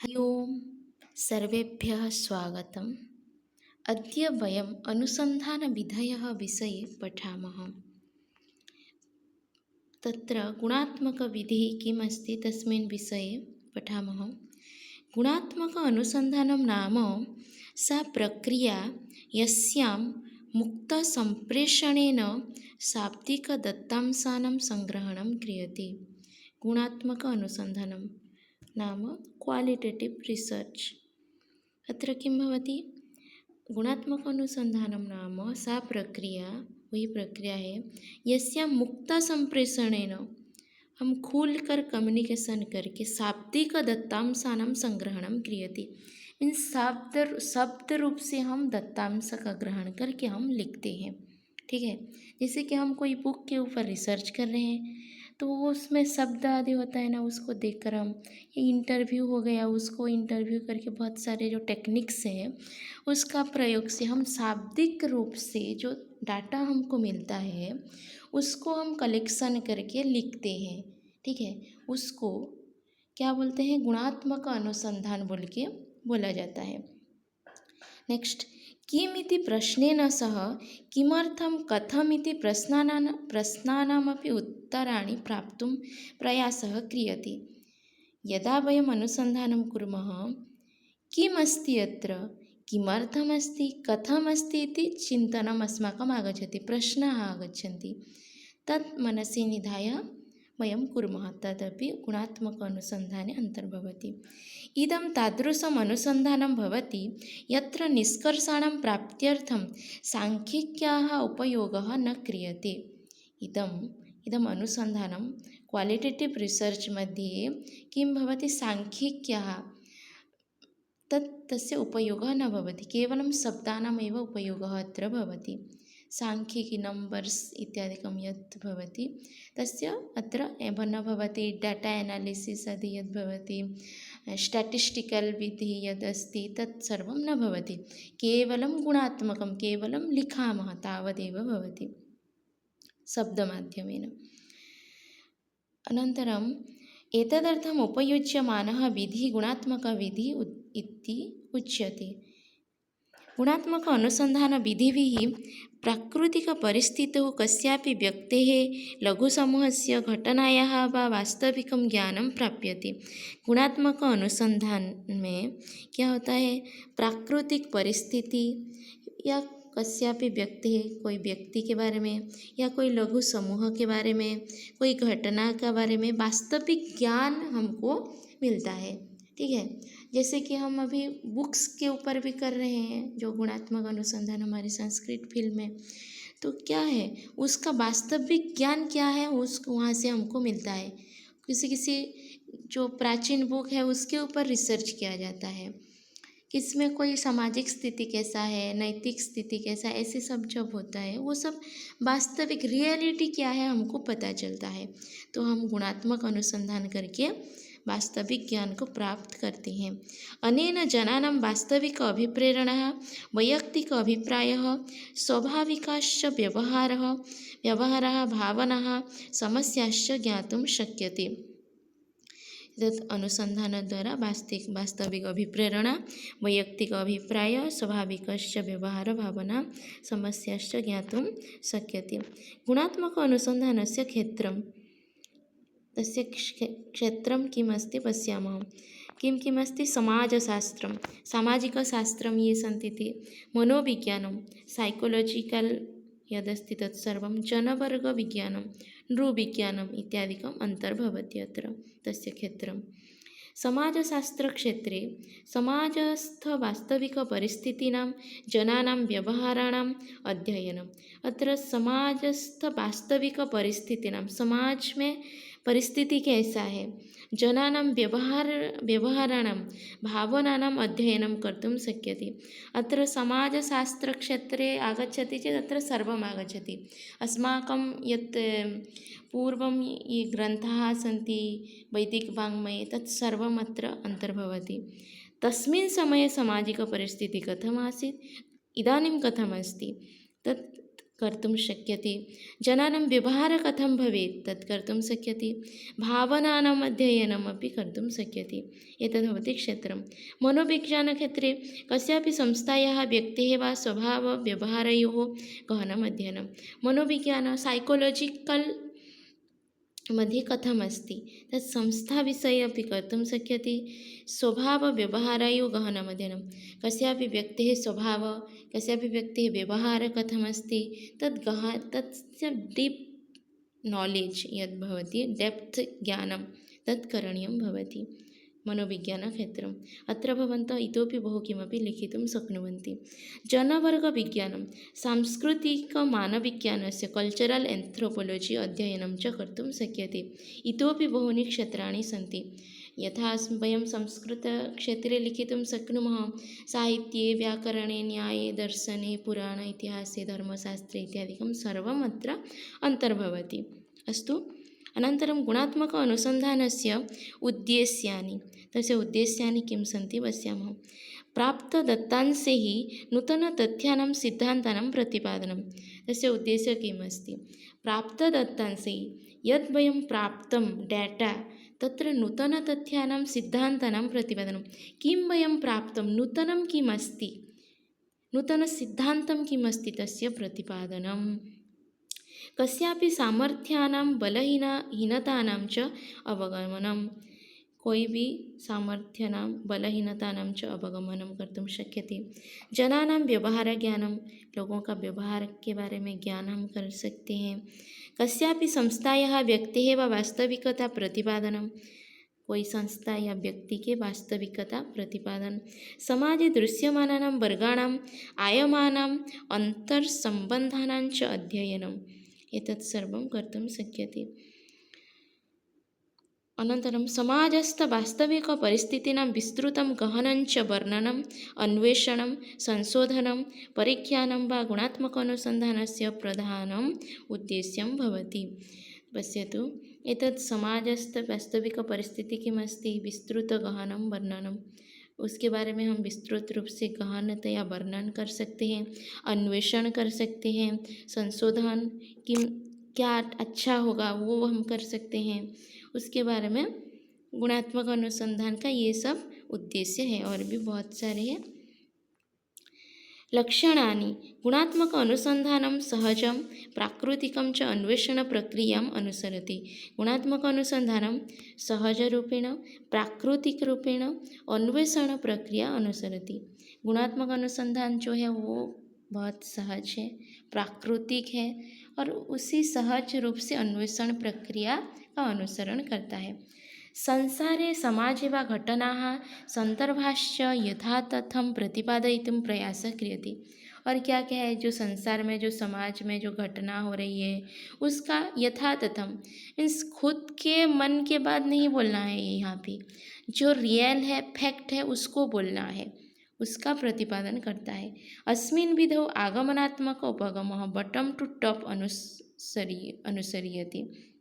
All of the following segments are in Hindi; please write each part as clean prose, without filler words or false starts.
हरि ओं सर्वेभ्यः स्वागतम्। अद्य वयम् अनुसन्धानविधयः विषये पठामः। तत्र गुणात्मकविधिः किम् अस्ति तस्मिन् विषये पठामः। गुणात्मक अनुसन्धानं नाम सा प्रक्रिया यस्यां मुक्तसम्प्रेषणेन शाब्दिकदत्तांशानां सङ्ग्रहणं क्रियते। गुणात्मक अनुसन्धानं नाम क्वालिटेटिव् रिसर्च्। अत्र किं भवति? गुणात्मक अनुसंधानं नाम सा प्रक्रिया, वही प्रक्रिया है यस्या मुक्ता संप्रेषणेन हम खुलकर कम्युनिकेशन करके शाब्दिक दत्तांशानां संग्रहणं क्रियते। मीन्स शब्द रूप से हम दत्तांश का ग्रहण करके हम लिखते हैं। ठीक है, जैसे कि हम कोई बुक के ऊपर रिसर्च कर रहे हैं तो वो उसमें शब्द आदि होता है ना, उसको देखकर हम, ये इंटरव्यू हो गया, उसको इंटरव्यू करके बहुत सारे जो टेक्निक्स हैं उसका प्रयोग से हम शाब्दिक रूप से जो डाटा हमको मिलता है उसको हम कलेक्शन करके लिखते हैं। ठीक है, उसको क्या बोलते हैं? गुणात्मक अनुसंधान बोल के बोला जाता है। नेक्स्ट, किमिति प्रश्नेन सह किमर्थं कथमिति प्रश्नानामपि उत्तराणि प्राप्तुं प्रयासः क्रियते। यदा वयम् अनुसन्धानं कुर्मः, किम् अस्ति अत्र, किमर्थमस्ति, कथमस्ति इति चिन्तनम् अस्माकम् आगच्छति, प्रश्नाः आगच्छन्ति। तत् मनसि निधाय वयं कुर्मः, तदपि गुणात्मक अनुसन्धाने अन्तर्भवति। इदं तादृशम् अनुसन्धानं भवति यत्र निष्कर्षाणां प्राप्त्यर्थं सांख्यिक्याः उपयोगः न क्रियते। इदम् अनुसन्धानं क्वालिटेटिव् रिसर्च् मध्ये किं भवति? सांख्यिक्याः, तस्य उपयोगः न भवति, केवलं शब्दानामेव उपयोगः अत्र भवति। सांख्यिकी नम्बर्स् इत्यादिकं यत् भवति तस्य अत्र न भवति। डाटा एनालिसिस् आदि यद् भवति, स्टाटिस्टिकल् विधिः यदस्ति तत् सर्वं न भवति, केवलं गुणात्मकं, केवलं लिखामः तावदेव भवति शब्दमाध्यमेन। अनन्तरम् एतदर्थम् उपयुज्यमानः विधिः गुणात्मकविधिः इति उच्यते। गुणात्मक अनुसन्धानविधिभिः प्राकृतिकपरिस्थितौ कस्यापि व्यक्तेः लघुसमूहस्य घटनायाः वा वास्तविकं ज्ञानं प्राप्यते। गुणात्मक अनुसंधान में क्या होता है? प्राकृतिक परिस्थिति या कस्यापि व्यक्ति, कोई व्यक्ति के बारे में या कोई लघु समूह के बारे में, कोई घटना के बारे में वास्तविक ज्ञान हमको मिलता है। ठीक है, जैसे कि हम अभी बुक्स के ऊपर भी कर रहे हैं जो गुणात्मक अनुसंधान हमारी संस्कृत फील्ड में, तो क्या है उसका वास्तविक ज्ञान क्या है, उसको वहाँ से हमको मिलता है। किसी जो प्राचीन बुक है उसके ऊपर रिसर्च किया जाता है, किसमें कोई सामाजिक स्थिति कैसा है, नैतिक स्थिति कैसा है, ऐसे सब जब होता है वो सब वास्तविक रियलिटी क्या है हमको पता चलता है। तो हम गुणात्मक अनुसंधान करके वास्तविक ज्ञान को प्राप्त करते हैं। अनेन जनानां वास्तविक अभिप्रेरणा, वैयक्तिक अभिप्रायः, स्वाभाविकाश्च व्यवहारः, भावनाः, समस्याश्च ज्ञातुं शक्यते। तत् अनुसन्धानद्वारा वास्तविक अभिप्रेरणा, वैयक्तिक अभिप्राय, स्वाभाविकश्च व्यवहार, भावना, समस्याश्च ज्ञातुं शक्यते। गुणात्मक अनुसन्धानस्य क्षेत्रं, तस्य क्षेत्रं किमस्ति पश्यामः। किम् अस्ति? समाजशास्त्रं, सामाजिकशास्त्रं ये सन्ति ते, मनोविज्ञानं, साइकोलॉजिकल यदस्ति तत्सर्वं, जनवर्गविज्ञानं, नृविज्ञानम् इत्यादिकम् अन्तर्भवति अत्र तस्य क्षेत्रं। समाजशास्त्रक्षेत्रे समाजस्थवास्तविकपरिस्थितीनां, जनानां व्यवहाराणाम् अध्ययनम्। अत्र समाजस्थवास्तविकपरिस्थितीनां, समाज में परिस्थिति कैसा है, जनानां व्यवहाराणां, भावनानाम् अध्ययनं कर्तुं शक्यते। अत्र समाजशास्त्रक्षेत्रे आगच्छति चेत् अत्र सर्वम् आगच्छति। अस्माकं यत् पूर्वं ये ग्रन्थाः सन्ति वैदिकवाङ्मये तत्सर्वम् अत्र अन्तर्भवति। तस्मिन् समये सामाजिकपरिस्थितिः कथम् आसीत्, इदानीं कथमस्ति, तत् कर्तुं शक्यते। जनानां व्यवहारः कथं भवेत् तत् कर्तुं शक्यते। भावनानाम् अध्ययनमपि कर्तुं शक्यते। एतद् भवति क्षेत्रं। मनोविज्ञानक्षेत्रे कस्यापि संस्थायाः व्यक्तेः वा स्वभावव्यवहारयोः गहनम् अध्ययनं। मनोविज्ञानं सैकोलजिकल् मध्ये कथमस्ति तत् संस्थाविषये अपि कर्तुं शक्यते। स्वभावव्यवहारयोः गहनमध्ययनं। कस्यापि व्यक्तेः स्वभावः, कस्यापि व्यक्तेः व्यवहारः कथमस्ति तस्य डीप् नालेज् यद् भवति, डेप्त् ज्ञानं तत् करणीयं भवति मनोविज्ञानक्षेत्रम्। अत्र भवन्तः इतोपि बहु किमपि लिखितुं शक्नुवन्ति। जनवर्गविज्ञानं सांस्कृतिकमानविज्ञानस्य कल्चरल् एन्थ्रोपोलजि अध्ययनं च कर्तुं शक्यते। इतोपि बहूनि क्षेत्राणि सन्ति। यथा वयं संस्कृतक्षेत्रे लिखितुं शक्नुमः साहित्ये, व्याकरणे, न्याये, दर्शने, पुराणे, इतिहासे, धर्मशास्त्रे इत्यादिकं सर्वम् अत्र अन्तर्भवति। अस्तु, अनन्तरं गुणात्मक अनुसन्धानस्य उद्देश्यानि। तस्य उद्देश्यानि किं सन्ति पश्यामः। प्राप्तदत्तांशैः नूतनतथ्यानां सिद्धान्तानां प्रतिपादनं। तस्य उद्देश्यः किम् अस्ति? प्राप्तदत्तांशैः यद् वयं प्राप्तं डेटा तत्र नूतनतथ्यानां सिद्धान्तानां प्रतिपादनं। किं वयं प्राप्तं, नूतनं किम् अस्ति, नूतनसिद्धान्तं किम् अस्ति तस्य प्रतिपादनं। कस्यापि सामर्थ्यानां बलहीनतानां च अवगमनं। कोई भी सामर्थ्यानां बलहीनतानां च अवगमनं कर्तुं शक्यते। जनानां व्यवहारज्ञानं, लोगों का व्यवहार के बारे में ज्ञान हम कर सकते हैं। कस्यापि संस्थायाः व्यक्तेः वा वास्तविकता प्रतिपादनं। कोई संस्था या व्यक्ति के वास्तविकता प्रतिपादन। समाजे दृश्यमानानां वर्गाणाम् आयमानाम् अन्तर्सम्बन्धानां च अध्ययनम्। एतत् सर्वं कर्तुं शक्यते। अनन्तरं समाजस्थवास्तविकपरिस्थितीनां विस्तृतं गहनं च वर्णनम्, अन्वेषणं, संशोधनं, परिज्ञानं वा गुणात्मक अनुसन्धानस्य प्रधानम् उद्देश्यं भवति। पश्यतु, एतत् समाजस्थवास्तविकपरिस्थितिः किमस्ति, विस्तृतगहनं वर्णनम्, उसके बारे में हम विस्तृत रूप से गहनतया वर्णन कर सकते हैं, अन्वेषण कर सकते हैं, संशोधन कि क्या अच्छा होगा वो हम कर सकते हैं, उसके बारे में गुणात्मक अनुसंधान का ये सब उद्देश्य है। और भी बहुत सारे हैं। लक्षणानि। गुणात्मक अनुसंधानं सहजं प्राकृतिकं च अन्वेषणप्रक्रियाम् अनुसरति। गुणात्मक अनुसंधानं सहजरूपेण प्राकृतिकरूपेण अन्वेषण प्रक्रिया अनुसरति। गुणात्मक अनुसंधान जो है वो बहुत सहज है, प्राकृतिक है और उसी सहज रूप से अन्वेषण प्रक्रिया का अनुसरण करता है। संसारे समाजे वा घटनाः सन्दर्भाश्च यथातथं प्रतिपादयितुं प्रयासः क्रियते। और क्या क्या है, जो संसार में, जो समाज में जो घटना हो रही है उसका यथातथम मीन्स खुद के मन के बाद नहीं बोलना है, यहाँ पे जो रियल है, फैक्ट है उसको बोलना है, उसका प्रतिपादन करता है। अस्मिन् विधौ आगमनात्मक उपगमः बटम टू टॉप अनुसर्यते।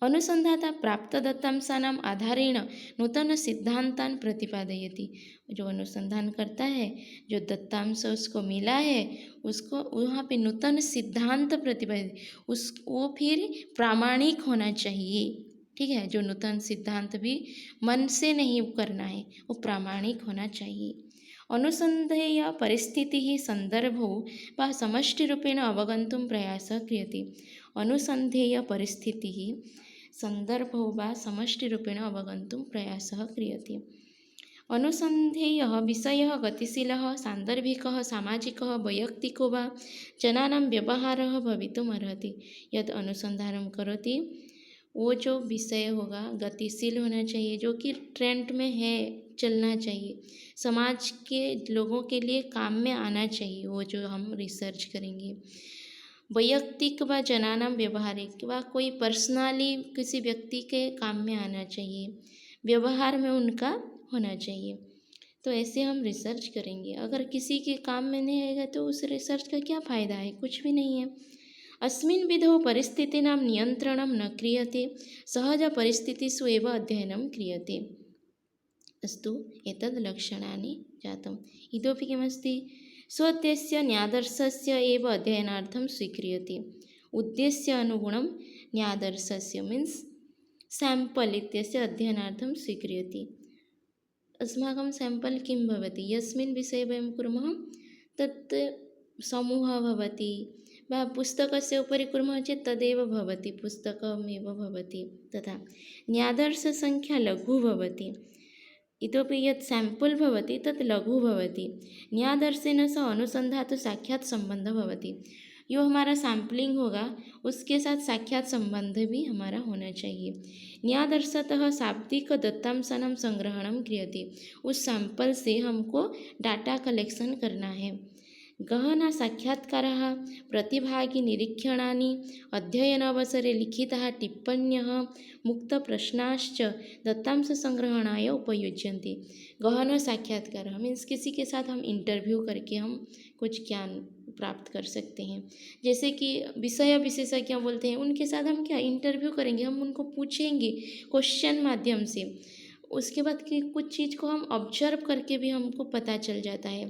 अनुसंधाता प्राप्तदत्तांशानाम् आधारेण नूतन सिद्धांतान प्रतिपादयति। जो अनुसंधान करता है, जो दत्तांश उसको मिला है, उसको वहाँ पे नूतन सिद्धांत प्रतिपादित, वो फिर प्रामाणिक होना चाहिए। ठीक है, जो नूतन सिद्धांत भी मन से नहीं करना है, वो प्रामाणिक होना चाहिए। अनुसन्धेय परिस्थितिः संदर्भो वा समष्टिरूपेण अवगन्तुं प्रयासः क्रियते। अनुसन्धेय परिस्थितिः संदर्भो वा समष्टिरूपेण अवगन्तुं प्रयासः क्रियते। अनुसन्धेयः विषयः गतिशीलः, सान्दर्भिकः, सामाजिकः, वैयक्तिको वा जनानां व्यवहारः भवितुम् अर्हति। यद् अनुसंधानं करोति वो जो विषय होगा गतिशील होना चाहिए, जो कि ट्रेंड में है, चलना चाहिए, समाज के लोगों के लिए काम में आना चाहिए, वो जो हम रिसर्च करेंगे। वैयक्तिक व जनानां व्यवहारिक व कोई पर्सनली किसी व्यक्ति के काम में आना चाहिए, व्यवहार में उनका होना चाहिए। तो ऐसे हम रिसर्च करेंगे। अगर किसी के काम में नहीं आएगा तो उस रिसर्च का क्या फ़ायदा है, कुछ भी नहीं है। अस्मिन् विधौ परिस्थितीनां नियन्त्रणं न क्रियते, सहजपरिस्थितिषु एव अध्ययनं क्रियते। अस्तु, एतद् लक्षणानि जातम्। इतोपि किमस्ति, स्वोद्देश्य न्यादर्शस्य एव अध्ययनार्थं स्वीक्रियते। उद्देश्य अनुगुणं न्यादर्शस्य मीन्स् सैम्पल् इत्यस्य अध्ययनार्थं स्वीक्रियते। अस्माकं सैम्पल् किं भवति, यस्मिन् विषये वयं कुर्मः तत् समूहः भवति वा पुस्तकस्य उपरि कुर्मः चेत् तदेव भवति, पुस्तकमेव भवति। तथा न्यादर्शसङ्ख्या लघु भवति, इतोपि यत् सैम्पल् भवति तत् लघु भवति। न्यादर्शेन सह अनुसन्धान तो साक्षात् संबंध भवति। जो हमारा सैम्पलिंग होगा उसके साथ साक्षात संबंध भी हमारा होना चाहिए। न्यादर्शतः शाब्दिक दत्तांशानां संग्रहणं क्रियते। उस सैम्पल से हमको डाटा कलेक्शन करना है। गहना साक्षात्कारः प्रतिभागी निरीक्षणानि अध्ययनावसरे लिखिताः टिप्पण्यः मुक्तप्रश्नाश्च दत्तांशसंग्रहणाय उपयुज्यन्ते। गहन साक्षात्कार मीन्स किसी के साथ हम इंटरव्यू करके हम कुछ ज्ञान प्राप्त कर सकते हैं। जैसे कि विषय विशेषज्ञ बोलते हैं, उनके साथ हम क्या इंटरव्यू करेंगे, हम उनको पूछेंगे क्वेश्चन माध्यम से। उसके बाद कि कुछ चीज़ को हम ऑब्जर्व करके भी हमको पता चल जाता है।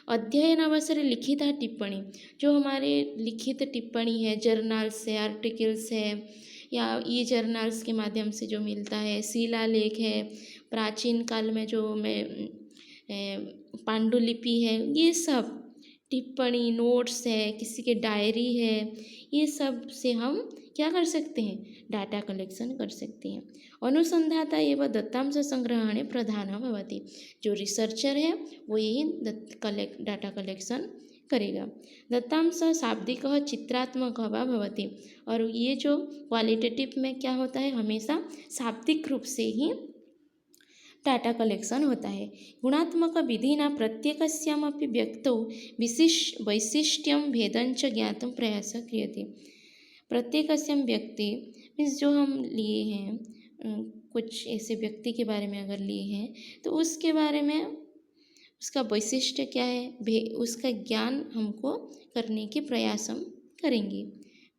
अध्ययन अवसर लिखित टिप्पणी, जो हमारे लिखित टिप्पणी है, जर्नल्स है, आर्टिकल्स है या ई जर्नल्स के माध्यम से जो मिलता है, शिलालेख है, प्राचीन काल में जो पांडुलिपि है, ये सब टिप्पणी नोट्स है, किसी के डायरी है, ये सब से हम क्या कर सकते हैं, डाटा कलेक्शन कर सकते हैं। अनुसंधाता एवं दत्तांश संग्रहणे प्रधान भवति। जो रिसर्चर है वो यही डाटा कलेक्शन करेगा। दत्तांश शाब्दिक चित्रात्मक वा भवति। और ये जो क्वालिटेटिव में क्या होता है, हमेशा शाब्दिक रूप से ही डाटा कलेक्शन होता है। गुणात्मक विधिना प्रत्येकस्यामपि व्यक्तौ वैशिष्ट्यं भेदञ्च ज्ञातुं प्रयासः क्रियते। प्रत्येकस्यां व्यक्ति मीन्स जो हम लिए हैं, कुछ ऐसे व्यक्ति के बारे में अगर लिए हैं तो उसके बारे में उसका वैशिष्ट्य क्या है, उसका ज्ञान हमको करने के प्रयास हम करेंगे।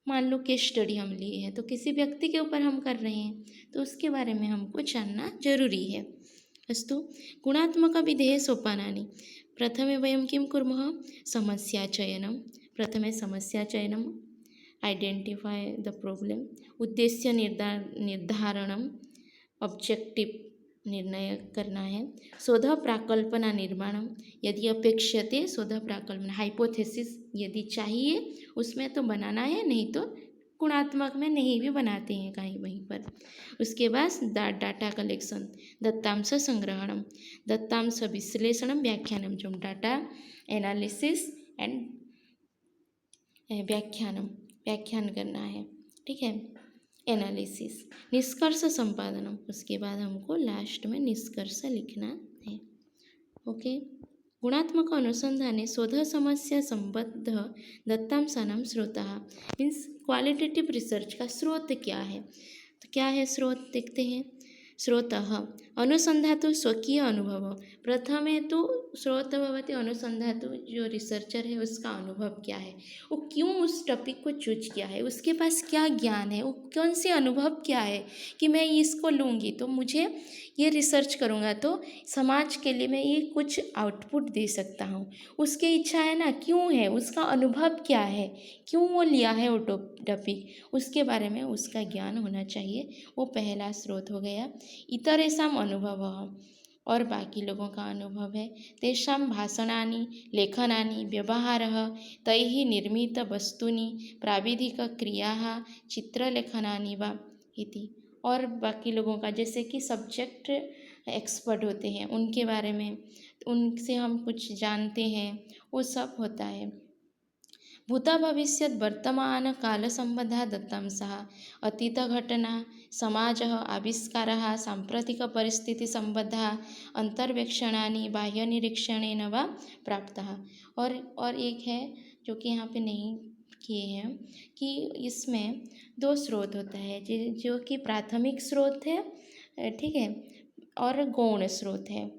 मान लो केस स्टडी हम लिए हैं तो किसी व्यक्ति के ऊपर हम कर रहे हैं तो उसके बारे में हमको जानना जरूरी है। अस्तु, गुणात्मकविधेः सोपानानि। प्रथमे वयं किं कुर्मः, समस्याचयनं। प्रथमे समस्याचयनम्, आइडेंटिफाई द प्रॉब्लम। उद्देश्य निर्धारणम्, ऑब्जेक्टिव निर्णय करना है। शोध प्राकल्पना निर्माणम, यदि अपेक्षते शोध प्राकल्पना, हाइपोथेसिस यदि चाहिए उसमें तो बनाना है, नहीं तो गुणात्मक में नहीं भी बनाते हैं कहीं वहीं पर। उसके बाद डाटा कलेक्शन, दत्तांश संग्रहणम, दत्तांश विश्लेषणम, व्याख्यानम, जो डाटा एनालिसिस एंड व्याख्यान करना है, ठीक है, एनालिसिस। निष्कर्ष संपादनम, उसके बाद हमको लास्ट में निष्कर्ष लिखना है। ओके। गुणात्मक अनुसंधाने शोध समस्या संबद्ध दत्तांशानां स्रोतः, मीन्स क्वालिटेटिव रिसर्च का स्रोत क्या है। तो क्या है स्रोत, देखते हैं। स्रोतः अनुसंधातु स्वकीय अनुभव। प्रथमे तो स्रोत भवति अनुसंधातु, जो रिसर्चर है उसका अनुभव क्या है, वो क्यों उस टॉपिक को चूज किया है, उसके पास क्या ज्ञान है, वो कौन से अनुभव क्या है कि मैं इसको लूँगी तो मुझे ये रिसर्च करूँगा तो समाज के लिए मैं ये कुछ आउटपुट दे सकता हूँ। उसकी इच्छा है ना, क्यों है, उसका अनुभव क्या है, क्यों वो लिया है वो टॉपिक, उसके बारे में उसका ज्ञान होना चाहिए। वो पहला स्रोत हो गया। इतरेषाम् अनुभवः, और बाकी लोगों का अनुभव है। तेषां भाषणानि लेखनानि व्यवहारः, तैः निर्मितवस्तूनि प्राविधिकक्रियाः चित्रलेखनानि वा इति। और बाकी लोगों का, जैसे कि सब्जेक्ट एक्सपर्ट होते हैं उनके बारे में, उनसे हम कुछ जानते हैं, वो सब होता है। भूत भविष्यत् वर्तमान काल संबंधा दत्तांशः, अतीत घटना समाज आविष्कारः सांप्रतिक परिस्थिति संबद्धा अंतर्वेक्षणानि बाह्य निरीक्षणेन वा प्राप्तः। और एक है जो कि यहाँ पे नहीं किए हैं कि इसमें दो स्रोत होता है, जो कि प्राथमिक स्रोत है, ठीक है, और गौण स्रोत है।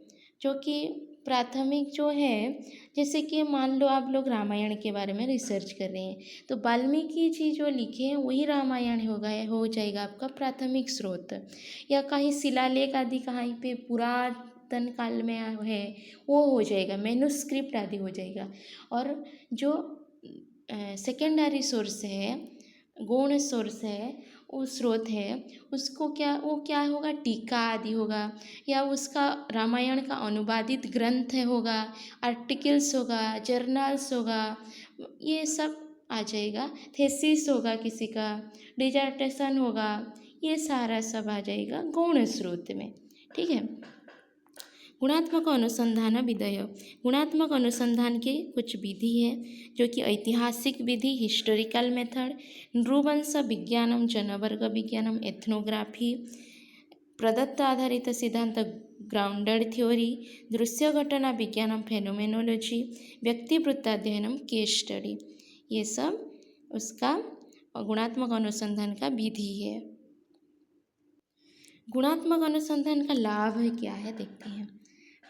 जो कि प्राथमिक जो है, जैसे कि मान लो आप लोग रामायण के बारे में रिसर्च कर रहे हैं तो वाल्मीकि जी जो लिखे हैं वही रामायण हो जाएगा आपका प्राथमिक स्रोत। या कहीं शिलालेख आदि कहीं पे पुरातन काल में है वो हो जाएगा, मैन्युस्क्रिप्ट आदि हो जाएगा। और जो सेकेंडरी सोर्स है, गौण सोर्स है, वो स्रोत है, उसको क्या होगा, टीका आदि होगा, या उसका रामायण का अनुवादित ग्रंथ होगा, आर्टिकल्स होगा, जर्नल्स होगा, ये सब आ जाएगा। थेसिस होगा किसी का, डिजर्टेशन होगा, ये सारा सब आ जाएगा गौण स्रोत में। ठीक है। गुणात्मक अनुसंधान विधय, गुणात्मक अनुसंधान की कुछ विधि है जो कि ऐतिहासिक विधि, हिस्टोरिकल मेथड, नृवंश विज्ञानम, जनवर्ग विज्ञानम, एथनोग्राफी, प्रदत्त आधारित सिद्धांत, ग्राउंडेड थ्योरी, दृश्य घटना विज्ञानम, फेनोमेनोलॉजी, व्यक्तिवृत्ताध्ययनम, केस स्टडी, ये सब उसका गुणात्मक अनुसंधान का विधि है। गुणात्मक अनुसंधान का लाभ है क्या है, देखते हैं।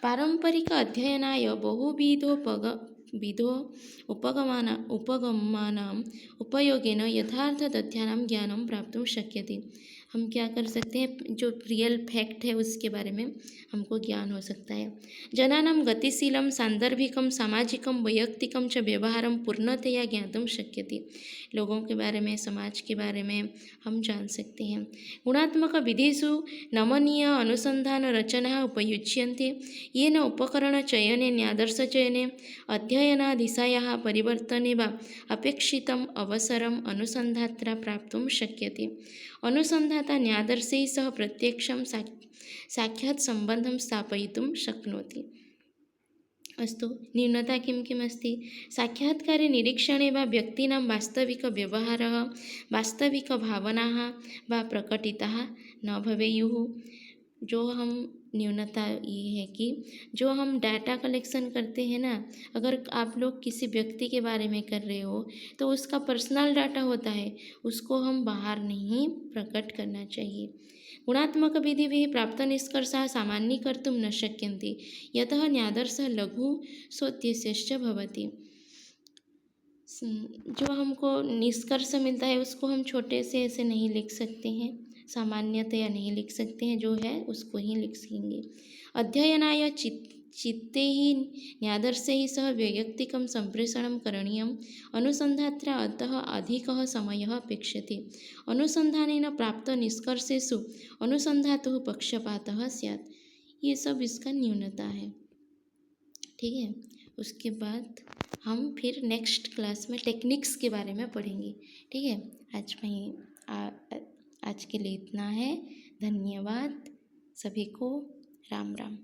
पारंपरिक अध्ययनाय बहुविधो उपगमानाम् उपयोगेन यथार्थ तथ्यानां ज्ञानं प्राप्तुं शक्यते। हम क्या कर सकते हैं, जो रियल फैक्ट है उसके बारे में हमको ज्ञान हो सकता है। जनानां गतिशीलं सान्दर्भिकं सामाजिकं वैयक्तिकं च व्यवहारं पूर्णतया ज्ञातुं शक्यते। लोगों के बारे में, समाज के बारे में हम जान सकते हैं। गुणात्मक विधिषु नमनीय अनुसंधान रचना उपयुज्यन्ते, येन उपकरणचयने, न्यादर्शचयने, अध्ययनादिशायाः परिवर्तने वा अपेक्षितम् अवसरम् अनुसन्धात्रा प्राप्तुं शक्यते। अनुसन्धाता न्यादर्शैः सह प्रत्यक्षं साक्षात् सम्बन्धं स्थापयितुं शक्नोति। अस्तु, न्यूनता किं किम् अस्ति? साक्षात्कारे निरीक्षणे वा व्यक्तीनां वास्तविकव्यवहारः, वास्तविकभावनाः वा प्रकटिताः न भवेयुः। जो हम न्यूनता ये है कि जो हम डाटा कलेक्शन करते हैं ना, अगर आप लोग किसी व्यक्ति के बारे में कर रहे हो तो उसका पर्सनल डाटा होता है, उसको हम बाहर नहीं प्रकट करना चाहिए। गुणात्मक विधिभिः प्राप्तनिष्कर्षाः सामान्यीकर्तुं न शक्यन्ते, यतः न्यादर्शः लघु सोद्देश्यश्च भवति। जो हमको निष्कर्ष मिलता है उसको हम छोटे से ऐसे नहीं लिख सकते हैं, सामान्यतया नहीं लिख सकते हैं, जो है उसको ही लिख सकेंगे। अध्ययनाय चित्ते ही न्यादर्शैः सह वैयक्तिकं सम्प्रेषणं करणीयम्, अनुसन्धात्रा अतः अधिकः समयः अपेक्षते। अनुसंधानेन प्राप्तनिष्कर्षेषु अनुसन्धातुः पक्षपातः स्यात्। ये सब इसका न्यूनता है। ठीक है। उसके बाद हम फिर नेक्स्ट क्लास में टेक्निक्स के बारे में पढ़ेंगे। ठीक है। आज के लिए इतना है। धन्यवाद सभी को। राम राम।